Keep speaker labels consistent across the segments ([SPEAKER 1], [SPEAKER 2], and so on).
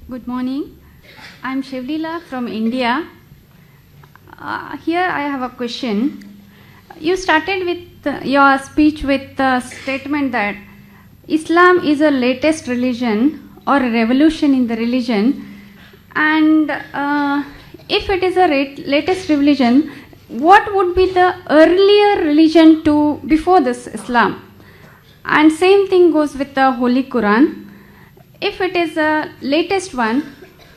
[SPEAKER 1] Good morning. I'm Shivlila from India. Here I have a question. You started with your speech with the statement that Islam is a latest religion or a revolution in the religion. And if it is a latest religion, what would be the earlier religion to before this Islam? And same thing goes with the Holy Quran. If it is the latest one,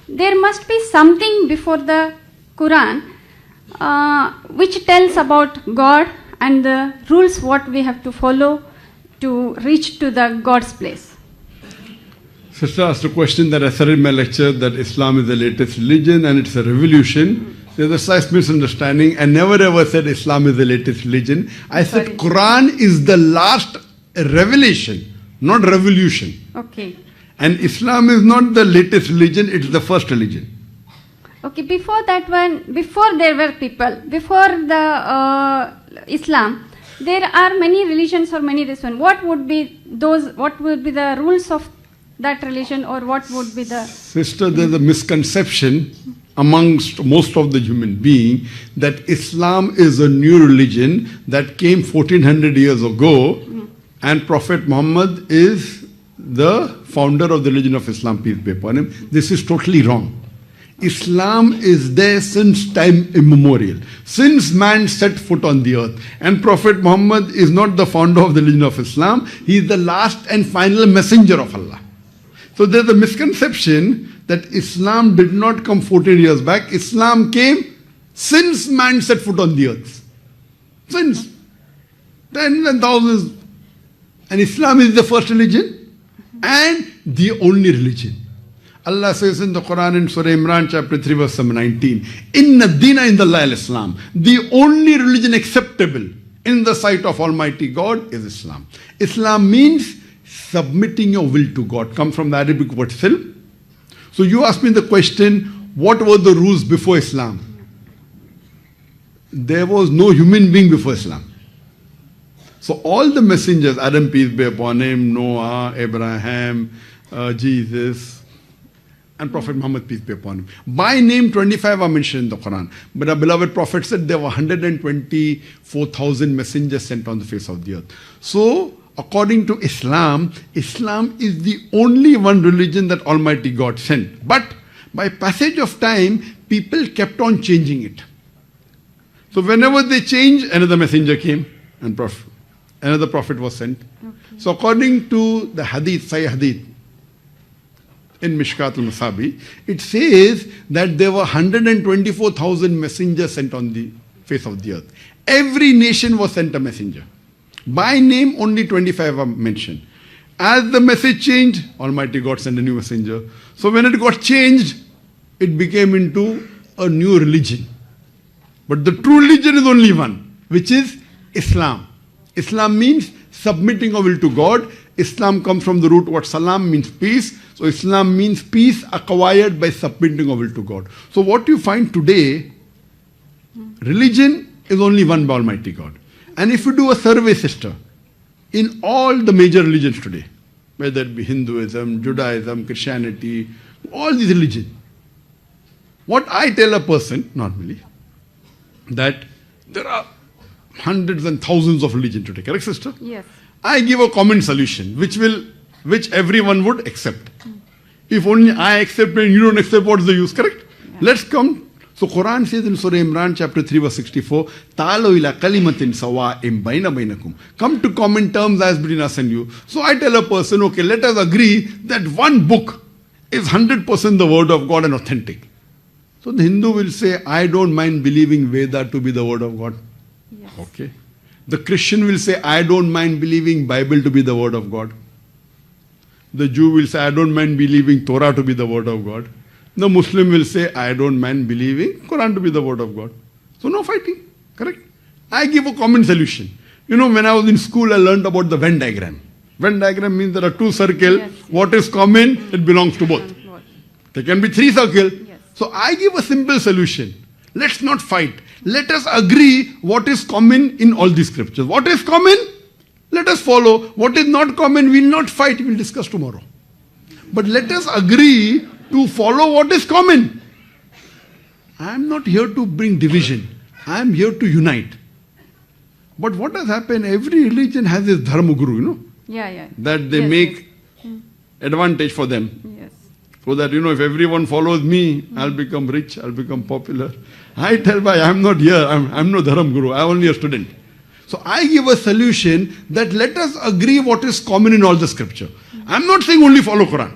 [SPEAKER 1] there must be something before the Quran which tells about God and the rules what we have to follow to reach to the God's place.
[SPEAKER 2] Sister asked a question that I said in my lecture that Islam is the latest religion and it's a revolution. There's a slight misunderstanding. I never ever said Islam is the latest religion. I said Quran is the last revelation, not revolution.
[SPEAKER 1] Okay.
[SPEAKER 2] And Islam is not the latest religion, it's the first religion.
[SPEAKER 1] Okay, before that one, before there were people, before the Islam, there are many religions or many this one. What would be those, what would be the rules of that religion, or what would be the...
[SPEAKER 2] Sister, there's a misconception amongst most of the human being that Islam is a new religion that came 1400 years ago and Prophet Muhammad is the founder of the religion of Islam, peace be upon him. This is totally wrong. Islam is there since time immemorial, since man set foot on the earth. And Prophet Muhammad is not the founder of the religion of Islam, he is the last and final messenger of Allah. So there's a misconception that Islam did not come 14 years back. Islam came since man set foot on the earth. Since tens and thousands. And Islam is the first religion and the only religion. Allah says in the Quran in Surah Imran chapter 3 verse 19, Inna Dina Indallahi al-Islam. The only religion acceptable in the sight of Almighty God is Islam. Islam means submitting your will to God. Comes from the Arabic word silm. So you asked me the question, what were the rules before Islam? There was no human being before Islam. So all the messengers, Adam peace be upon him, Noah, Abraham, Jesus, and Prophet Muhammad peace be upon him. By name 25 are mentioned in the Quran. But our beloved Prophet said there were 124,000 messengers sent on the face of the earth. So according to Islam, Islam is the only one religion that Almighty God sent. But by passage of time, people kept on changing it. So whenever they changed, another messenger came and another prophet was sent.
[SPEAKER 1] Okay.
[SPEAKER 2] So according to the hadith, Sahih hadith, in Mishkat al-Masabi, it says that there were 124,000 messengers sent on the face of the earth. Every nation was sent a messenger. By name, only 25 are mentioned. As the message changed, Almighty God sent a new messenger. So when it got changed, it became into a new religion. But the true religion is only one, which is Islam. Islam means submitting our will to God. Islam comes from the root word salam, means peace. So Islam means peace acquired by submitting our will to God. So what you find today, religion is only one by Almighty God. And if you do a survey, sister, in all the major religions today, whether it be Hinduism, Judaism, Christianity, all these religions, what I tell a person, normally, that there are hundreds and thousands of religions today, correct, sister?
[SPEAKER 1] Yes.
[SPEAKER 2] I give a common solution, which everyone would accept. If only I accept and you don't accept, what's the use, correct? Yeah. Let's come. So Quran says in Surah Imran chapter 3 verse 64, Ta'alu ila kalimatin sawa'im baina bainakum. Come to common terms as between us and you. So I tell a person, okay, let us agree that one book is 100% the word of God and authentic. So the Hindu will say, I don't mind believing Veda to be the word of God.
[SPEAKER 1] Yes.
[SPEAKER 2] Okay. The Christian will say, I don't mind believing Bible to be the word of God. The Jew will say, I don't mind believing Torah to be the word of God. The Muslim will say, I don't mind believing Quran to be the word of God. So no fighting, correct? I give a common solution. You know, when I was in school, I learned about the Venn diagram. Venn diagram means there are two circles. Yes. What is common, it belongs to both. There can be three circles. Yes. So I give a simple solution. Let's not fight. Let us agree what is common in all these scriptures. What is common? Let us follow. What is not common, we will not fight. We will discuss tomorrow. But let us agree to follow what is common. I am not here to bring division. I am here to unite. But what has happened, every religion has its dharma guru,
[SPEAKER 1] Yeah.
[SPEAKER 2] that they
[SPEAKER 1] Yes,
[SPEAKER 2] make advantage for them.
[SPEAKER 1] Yes.
[SPEAKER 2] So that, if everyone follows me, I'll become rich, I'll become popular. I tell by I'm not here, I'm no dharma guru, I'm only a student. So I give a solution that let us agree what is common in all the scripture. I'm not saying only follow Quran.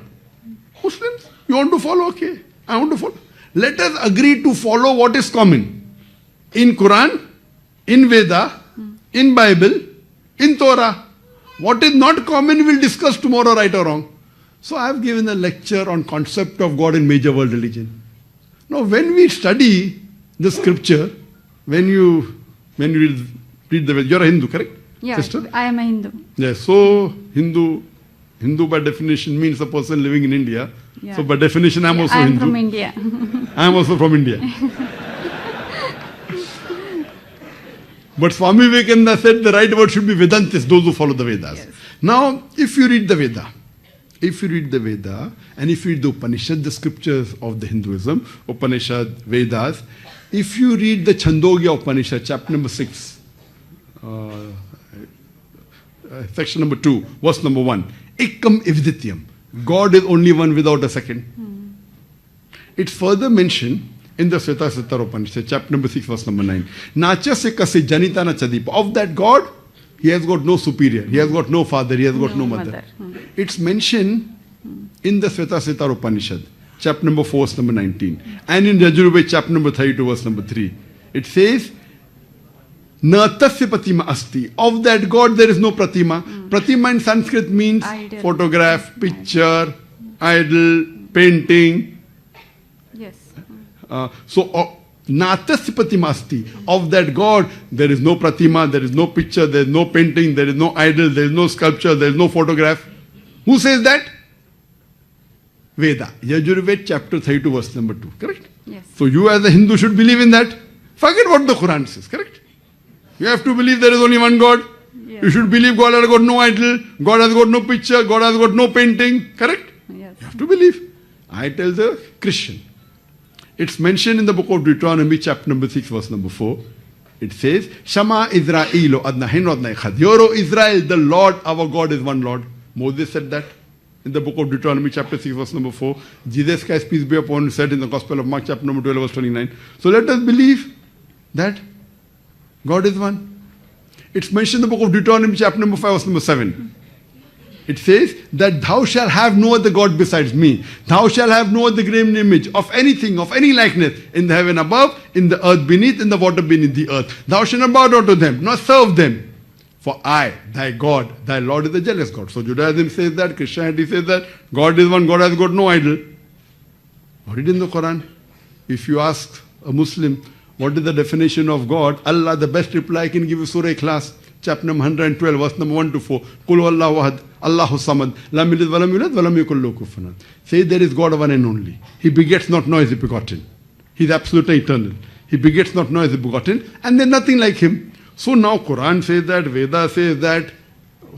[SPEAKER 2] Muslims, you want to follow? Okay, I want to follow. Let us agree to follow what is common. In Quran, in Veda, in Bible, in Torah. What is not common we'll discuss tomorrow, right or wrong. So I have given a lecture on concept of God in major world religion. Now when we study the scripture, when you read the Veda, you're a Hindu, correct?
[SPEAKER 1] Yeah,
[SPEAKER 2] Sister?
[SPEAKER 1] I am a Hindu.
[SPEAKER 2] Yes, so Hindu by definition means a person living in India.
[SPEAKER 1] Yeah.
[SPEAKER 2] So by definition I'm also
[SPEAKER 1] I am
[SPEAKER 2] Hindu.
[SPEAKER 1] from India.
[SPEAKER 2] I am also from India. But Swami Vivekananda said the right word should be Vedantis, those who follow the Vedas.
[SPEAKER 1] Yes.
[SPEAKER 2] Now, if you read the Veda, and if you read the Upanishad, the scriptures of the Hinduism, Upanishad, Vedas, if you read the Chandogya Upanishad, chapter number 6, section number 2, verse number 1, Ekam Ivdityam, God is only one without a second. It's further mentioned in the Svetasvatara Upanishad, chapter number 6, verse number 9. Nachasya kase janitana chadipa. Of that God, he has got no superior, he has got no father, he has got no mother. It's mentioned in the Svetasvatara Upanishad, chapter number 4, verse number 19. And in Yajurveda, chapter number 32, verse number 3. It says, Na tasya pratima asti. Of that God there is no pratima. Pratima in Sanskrit means
[SPEAKER 1] Idol.
[SPEAKER 2] photograph, picture, idol, painting.
[SPEAKER 1] Yes.
[SPEAKER 2] Natasya pratima asti. Of that God there is no pratima, there is no picture, there is no painting, there is no idol, there is no sculpture, there is no photograph. Who says that? Veda. Yajurveda chapter 32 verse number 2. Correct?
[SPEAKER 1] Yes.
[SPEAKER 2] So you as a Hindu should believe in that. Forget what the Quran says. Correct? You have to believe there is only one God.
[SPEAKER 1] Yes.
[SPEAKER 2] You should believe God has got no idol, God has got no picture, God has got no painting. Correct?
[SPEAKER 1] Yes.
[SPEAKER 2] You have to believe. I tell the Christian. It's mentioned in the book of Deuteronomy, chapter number 6, verse number 4. It says, Shama Israelo adna heno adna echad. Hear, O Israel, the Lord, our God is one Lord. Moses said that in the book of Deuteronomy, chapter 6, verse number 4. Jesus Christ, peace be upon him, said in the Gospel of Mark, chapter number 12, verse 29. So let us believe that God is one. It's mentioned in the book of Deuteronomy, chapter number 5, verse number 7. It says that thou shalt have no other God besides me. Thou shalt have no other graven image of anything, of any likeness, in the heaven above, in the earth beneath, in the water beneath the earth. Thou shalt not bow down to them, nor serve them. For I, thy God, thy Lord is a jealous God. So Judaism says that, Christianity says that, God is one, God has got no idol. What is in the Quran? If you ask a Muslim, what is the definition of God? Allah, the best reply I can give you, Surah Ikhlas, chapter number 112, verse number 1 to 4. Qul huwallahu ahad, Allahu samad, lam yalid walam yulad, walam yakul lahu kufuwan ahad. Say there is God one and only. He begets not, nor is he begotten. He is absolute and eternal. He begets not, nor is he begotten, and there is nothing like him. So now Quran says that, Veda says that,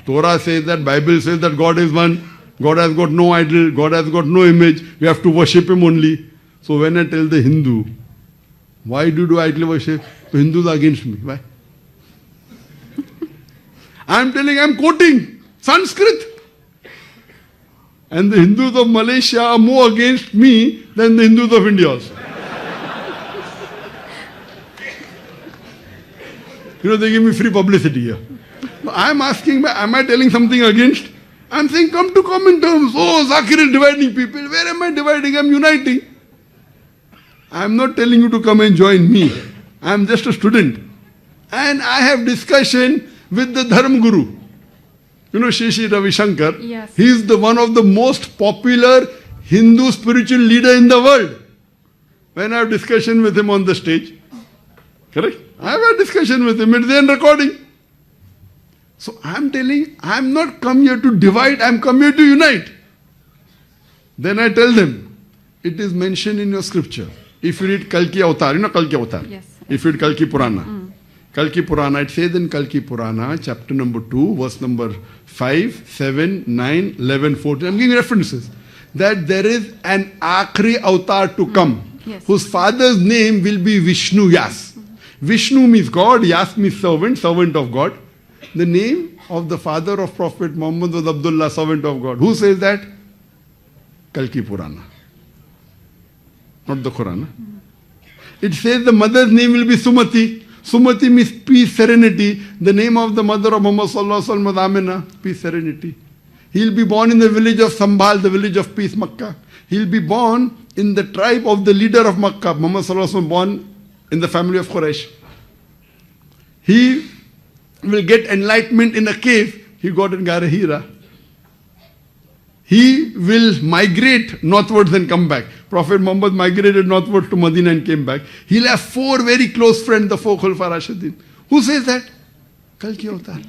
[SPEAKER 2] Torah says that, Bible says that God is one. God has got no idol, God has got no image. We have to worship him only. So when I tell the Hindu, why do you do idol worship? The Hindus are against me. Why? I'm quoting Sanskrit. And the Hindus of Malaysia are more against me than the Hindus of India also. They give me free publicity here. I'm asking, am I telling something against? I'm saying, come to common terms. Oh, Zakir is dividing people. Where am I dividing? I'm uniting. I'm not telling you to come and join me. I'm just a student. And I have discussion with the Dharma Guru. Shri Sri Ravi Shankar.
[SPEAKER 1] Yes.
[SPEAKER 2] He is the one of the most popular Hindu spiritual leader in the world. When I have discussion with him on the stage. Correct? I have a discussion with him. It's there in recording. So I'm telling, I'm not come here to divide, I'm come here to unite. Then I tell them, it is mentioned in your scripture. If you read Kalki Avatar, Kalki Avatar.
[SPEAKER 1] Yes.
[SPEAKER 2] If you read Kalki Purana. Kalki Purana, it says in Kalki Purana, chapter number 2, verse number 5, 7, 9, 11, 14. I'm giving references. that there is an Akhri avatar to come,
[SPEAKER 1] Yes.
[SPEAKER 2] whose father's name will be Vishnu Yas. Vishnu means God, Yas means servant, servant of God. The name of the father of Prophet Muhammad was Abdullah, servant of God. Who says that? Kalki Purana. Not the Quran. It says the mother's name will be Sumati. Sumati means peace, serenity. The name of the mother of Muhammad Sallallahu Alaihi Wasallam was Amina, peace, serenity. He'll be born in the village of Sambhal, the village of peace, Makkah. He'll be born in the tribe of the leader of Makkah. Muhammad Sallallahu Alaihi Wasallam born in the family of Quraysh. He will get enlightenment in a cave. He got in Gara Hira. He will migrate northwards and come back. Prophet Muhammad migrated northwards to Medina and came back. He'll have 4 very close friends, the 4 Khulafa Rashidin. Who says that? Kalki Avatar.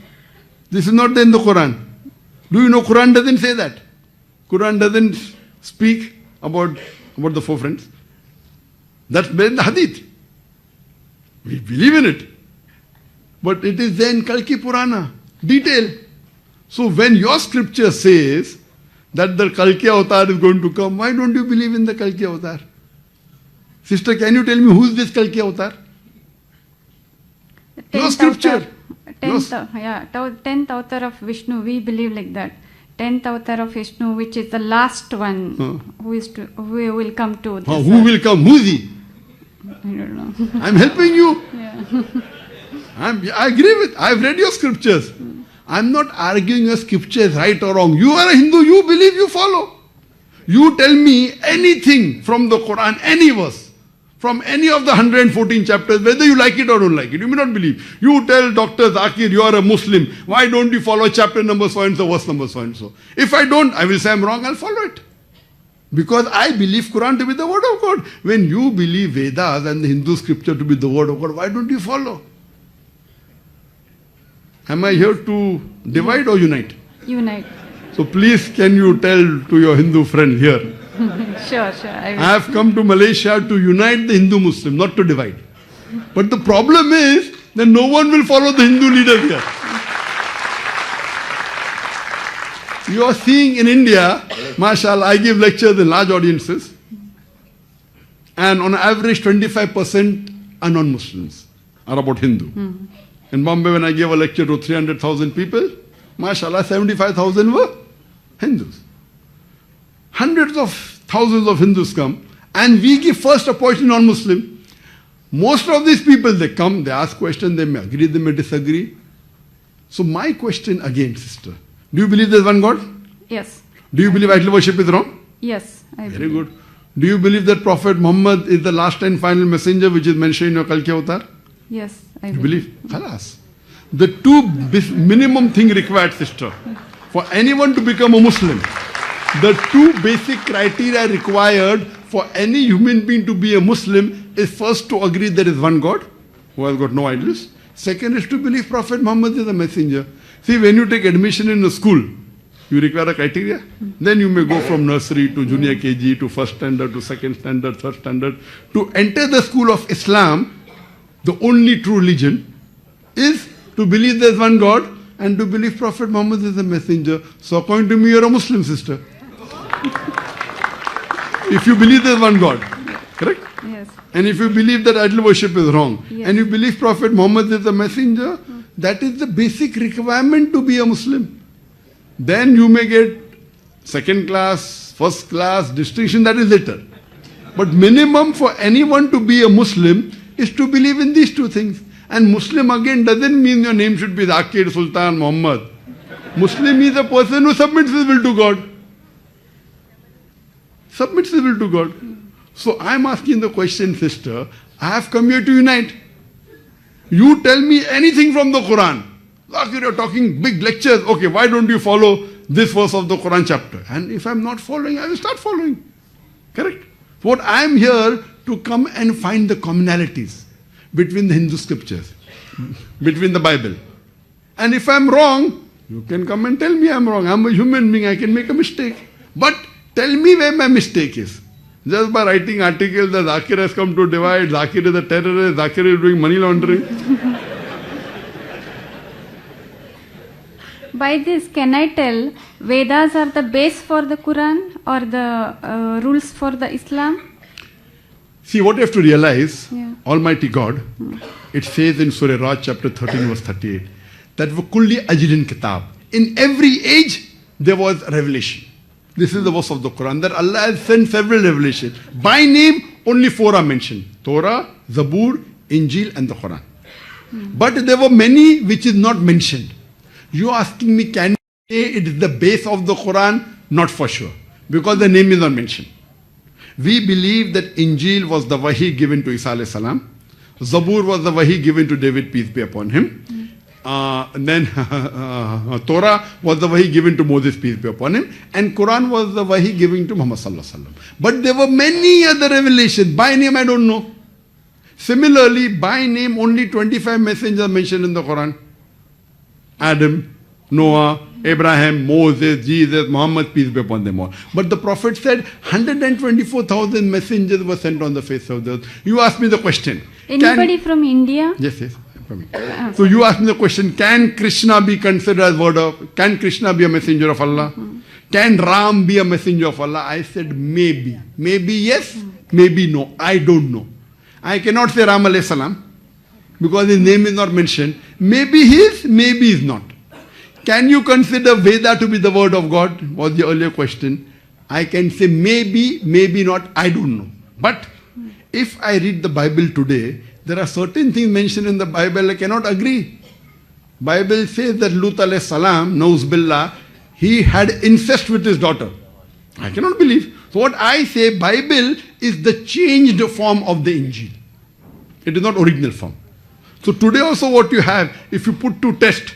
[SPEAKER 2] This is not in the Quran. Do you know Quran doesn't say that? Quran doesn't speak about the 4 friends. That's in the Hadith. We believe in it. But it is then Kalki Purana. Detail. So when your scripture says that the Kalki Avatar is going to come, why don't you believe in the Kalki Avatar? Sister, can you tell me who is this Kalki Avatar? Your scripture.
[SPEAKER 1] 10th avatar of Vishnu, we believe like that. 10th avatar of Vishnu, which is the last one who will come to this
[SPEAKER 2] Who will come? Who is he?
[SPEAKER 1] I don't know.
[SPEAKER 2] I'm helping you.
[SPEAKER 1] Yeah.
[SPEAKER 2] I agree with. I've read your scriptures. I'm not arguing your scriptures right or wrong. You are a Hindu, you believe, you follow. You tell me anything from the Quran, any verse, from any of the 114 chapters, whether you like it or don't like it. You may not believe. You tell Dr. Zakir, you are a Muslim. Why don't you follow chapter number so and so, verse number so and so? If I don't, I will say I'm wrong, I'll follow it. Because I believe Quran to be the word of God. When you believe Vedas and the Hindu scripture to be the word of God, why don't you follow? Am I here to divide or unite?
[SPEAKER 1] Unite.
[SPEAKER 2] So please, can you tell to your Hindu friend here?
[SPEAKER 1] Sure.
[SPEAKER 2] I have come to Malaysia to unite the Hindu Muslim, not to divide. But the problem is that no one will follow the Hindu leaders here. You are seeing in India, mashallah, I give lectures in large audiences, and on average 25% are non-Muslims, are about Hindu. In Bombay, when I gave a lecture to 300,000 people, mashallah, 75,000 were Hindus. Hundreds of thousands of Hindus come, and we give first opportunity non-Muslim. Most of these people, they come, they ask questions, they may agree, they may disagree. So my question again, sister, do you believe there's one God?
[SPEAKER 1] Yes.
[SPEAKER 2] Do you believe idol worship is wrong?
[SPEAKER 1] Yes. I
[SPEAKER 2] Very good. Do you believe that Prophet Muhammad is the last and final messenger which is mentioned in your Kalki Avatar?
[SPEAKER 1] Yes. I
[SPEAKER 2] You believe? Khalas. The 2 minimum thing required, sister, for anyone to become a Muslim, the 2 basic criteria required for any human being to be a Muslim is first to agree there is one God who has got no idols. Second is to believe Prophet Muhammad is a messenger. See, when you take admission in a school, you require a criteria. Then you may go from nursery to junior KG to first standard to second standard, third standard. To enter the school of Islam, the only true religion is to believe there is one God and to believe Prophet Muhammad is a messenger. So according to me, you are a Muslim, sister. If you believe there is one God, correct?
[SPEAKER 1] Yes.
[SPEAKER 2] And if you believe that idol worship is wrong,
[SPEAKER 1] Yes.
[SPEAKER 2] and you believe Prophet Muhammad is a messenger, that is the basic requirement to be a Muslim. Then you may get second class, first class, distinction, that is later. But minimum for anyone to be a Muslim is to believe in these 2 things. And Muslim again doesn't mean your name should be Zakir, Sultan, Muhammad. Muslim is a person who submits his will to God. Submits his will to God. So I'm asking the question, sister, I have come here to unite. You tell me anything from the Quran. Zakir, you're talking big lectures. Okay, why don't you follow this verse of the Quran chapter? And if I'm not following, I will start following. Correct? What I'm here to come and find the commonalities between the Hindu scriptures, between the Bible. And if I'm wrong, you can come and tell me I'm wrong. I'm a human being, I can make a mistake. But tell me where my mistake is. Just by writing articles that Zakir has come to divide, Zakir is a terrorist, Zakir is doing money laundering.
[SPEAKER 1] By this, can I tell Vedas are the base for the Quran or the rules for the Islam?
[SPEAKER 2] See, what you have to realize,
[SPEAKER 1] Yeah.
[SPEAKER 2] Almighty God, it says in Surah Raj chapter 13 verse 38, that وَكُلِّ أَجْرٍ kitab. In every age, there was revelation. This is the verse of the Quran, that Allah has sent several revelations. By name, only 4 are mentioned. Torah, Zabur, Injil and the Quran. But there were many which is not mentioned. You are asking me, can you say it is the base of the Quran? Not for sure. Because the name is not mentioned. We believe that Injil was the wahi given to Isa alayhi salam. Zabur was the wahi given to David, peace be upon him. And then Torah was the wahi given to Moses, peace be upon him. And Quran was the wahi given to Muhammad sallallahu alaihi wasallam. But there were many other revelations. By name, I don't know. Similarly, by name, only 25 messengers are mentioned in the Quran. Adam, Noah, Abraham, Moses, Jesus, Muhammad, peace be upon them all. But the Prophet said 124,000 messengers were sent on the face of the earth. You ask me the question.
[SPEAKER 1] Anybody from India?
[SPEAKER 2] Yes, yes. So you ask me the question, can Krishna be considered as word of, can Krishna be a messenger of Allah? Can Ram be a messenger of Allah? I said maybe. Maybe yes, maybe no. I don't know. I cannot say Ram alayhi salam because his name is not mentioned. Maybe he is, maybe he is not. Can you consider Veda to be the word of God? Was the earlier question. I can say maybe, maybe not. I don't know. But if I read the Bible today, there are certain things mentioned in the Bible I cannot agree. Bible says that Lut alayhi salam, Nauz billah, he had incest with his daughter. I cannot believe. So what I say, Bible is the changed form of the Injil. It is not original form. So today also what you have, if you put to test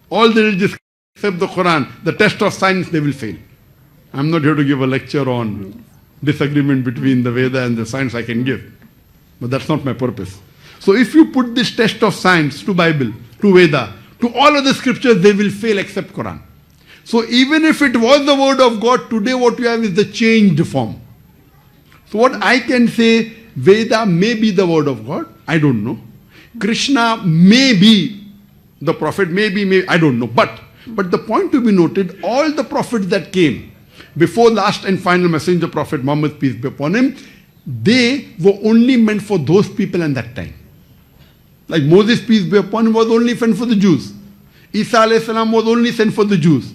[SPEAKER 2] all the religious except the Quran, the test of science, they will fail. I'm not here to give a lecture on disagreement between the Veda and the science. I can give. But that's not my purpose. So if you put this test of science to Bible, to Veda, to all other scriptures, they will fail except Quran. So even if it was the word of God, today what you have is the changed form. So what I can say, Veda may be the word of God, I don't know. Krishna may be the prophet, maybe, I don't know. But the point to be noted, all the prophets that came before last and final messenger prophet Muhammad, peace be upon him, they were only meant for those people in that time. Like Moses, peace be upon him, was only sent for the Jews. Isa alayhi salam was only sent for the Jews.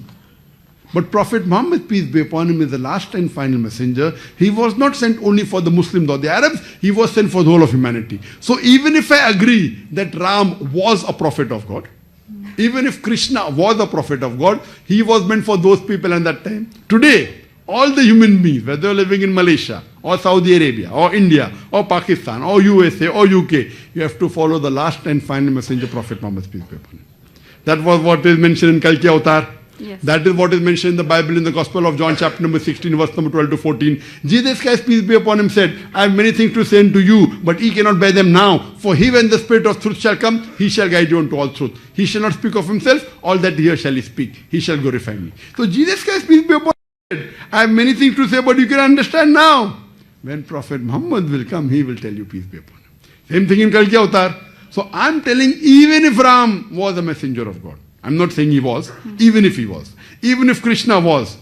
[SPEAKER 2] But Prophet Muhammad, peace be upon him, is the last and final messenger. He was not sent only for the Muslims or the Arabs, he was sent for the whole of humanity. So even if I agree that Ram was a prophet of God, even if Krishna was a prophet of God, he was meant for those people in that time. Today, all the human beings, whether you're living in Malaysia, or Saudi Arabia, or India, or Pakistan, or USA, or UK, you have to follow the last and final messenger, Prophet Muhammad, peace be upon him. That was what is mentioned in Kalki Avatar.
[SPEAKER 1] Yes.
[SPEAKER 2] That is what is mentioned in the Bible in the Gospel of John chapter number 16, verse number 12 to 14. Jesus Christ, peace be upon him, said, I have many things to say unto you, but ye cannot bear them now. For he, when the Spirit of truth shall come, he shall guide you unto all truth. He shall not speak of himself, all that he hears shall he speak. He shall glorify me. So Jesus Christ, peace be upon him, said, I have many things to say, but you can understand now. When Prophet Muhammad will come, he will tell you, peace be upon him. Same thing in Kalki Avatar. So I'm telling, even if Ram was a messenger of God, I'm not saying he was, even if he was, even if Krishna was,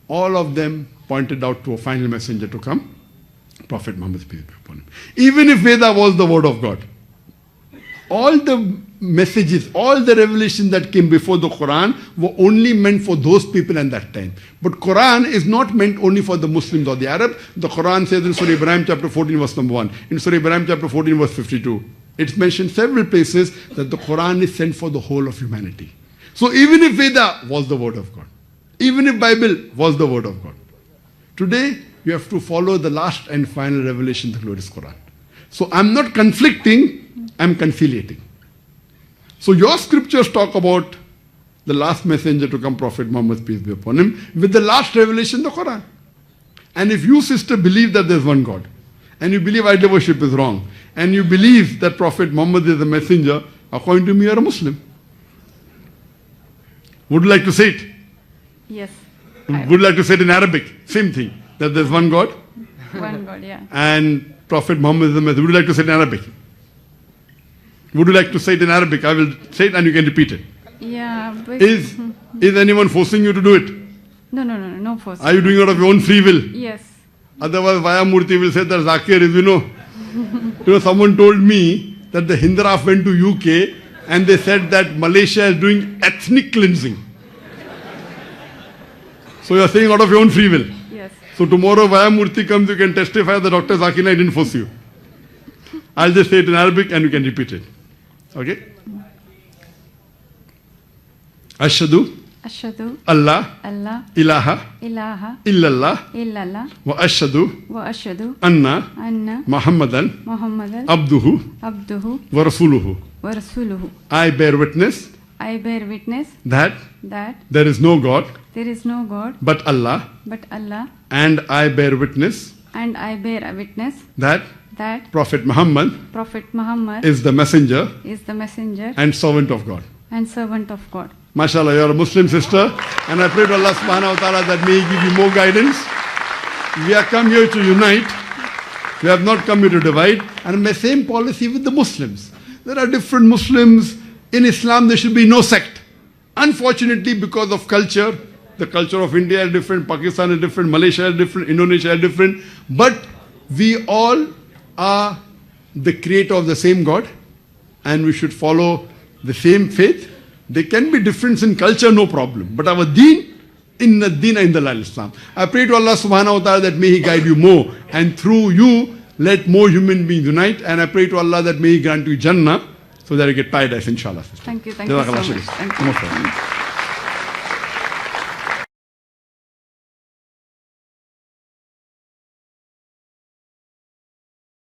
[SPEAKER 2] all of them pointed out to a final messenger to come, Prophet Muhammad, peace be upon him. Even if Veda was the word of God, all the messages, all the revelation that came before the Quran were only meant for those people in that time. But Quran is not meant only for the Muslims or the Arabs. The Quran says in Surah Ibrahim chapter 14 verse number 1, in Surah Ibrahim chapter 14 verse 52, it's mentioned several places that the Quran is sent for the whole of humanity. So even if Veda was the word of God, even if Bible was the word of God, today you have to follow the last and final revelation, the glorious Quran. So I'm not conflicting, I'm conciliating. So your scriptures talk about the last messenger to come, Prophet Muhammad, peace be upon him, with the last revelation, the Quran. And if you, sister, believe that there's one God, and you believe idol worship is wrong, and you believe that Prophet Muhammad is a messenger, according to me, you're a Muslim. Would you like to say it?
[SPEAKER 1] Yes.
[SPEAKER 2] Would you like to say it in Arabic? Same thing, that there's one God.
[SPEAKER 1] One God, yeah.
[SPEAKER 2] And Prophet Muhammad is a messenger. Would you like to say it in Arabic? Would you like to say it in Arabic? I will say it and you can repeat it.
[SPEAKER 1] Yeah. But
[SPEAKER 2] Is anyone forcing you to do it?
[SPEAKER 1] No force.
[SPEAKER 2] Are you doing it out of your own free will?
[SPEAKER 1] Yes.
[SPEAKER 2] Otherwise, Vaya Murthy will say that Zakir is, someone told me that the Hindraf went to UK and they said that Malaysia is doing ethnic cleansing. So you are saying out of your own free will.
[SPEAKER 1] Yes.
[SPEAKER 2] So tomorrow Vaya Murthy comes, you can testify that Dr. Zakir Naik didn't force you. I'll just say it in Arabic and you can repeat it. Okay? Ashhadu
[SPEAKER 1] Ashhadu
[SPEAKER 2] Allah
[SPEAKER 1] Allah
[SPEAKER 2] ilaha
[SPEAKER 1] ilaha
[SPEAKER 2] illallah
[SPEAKER 1] illallah
[SPEAKER 2] wa ashhadu
[SPEAKER 1] wa ashhadu
[SPEAKER 2] anna
[SPEAKER 1] anna
[SPEAKER 2] Muhammadan
[SPEAKER 1] Muhammadan
[SPEAKER 2] abduhu
[SPEAKER 1] abduhu
[SPEAKER 2] wa rasuluhu.
[SPEAKER 1] wa rasuluhu.
[SPEAKER 2] I bear witness
[SPEAKER 1] I bear witness
[SPEAKER 2] that
[SPEAKER 1] that
[SPEAKER 2] there is no God
[SPEAKER 1] there is no God
[SPEAKER 2] but Allah,
[SPEAKER 1] but Allah,
[SPEAKER 2] and I bear witness
[SPEAKER 1] and I bear a witness
[SPEAKER 2] that
[SPEAKER 1] that
[SPEAKER 2] Prophet Muhammad
[SPEAKER 1] Prophet Muhammad
[SPEAKER 2] is the messenger
[SPEAKER 1] is the messenger
[SPEAKER 2] and servant of God.
[SPEAKER 1] and servant of God.
[SPEAKER 2] MashaAllah, you are a Muslim sister, and I pray to Allah subhanahu wa ta'ala that may He give you more guidance. We have come here to unite. We have not come here to divide. And the same policy with the Muslims. There are different Muslims. In Islam, there should be no sect. Unfortunately, because of culture, the culture of India is different, Pakistan is different, Malaysia is different, Indonesia is different. But we all are the creator of the same God, and we should follow the same faith. There can be difference in culture, no problem. But our deen, inna deena inda Islam. I pray to Allah subhanahu wa ta'ala that may He guide you more. And through you, let more human beings unite. And I pray to Allah that may He grant you Jannah so that you get paradise, inshallah.
[SPEAKER 1] Thank you so much. Thank you.
[SPEAKER 2] Namaskar.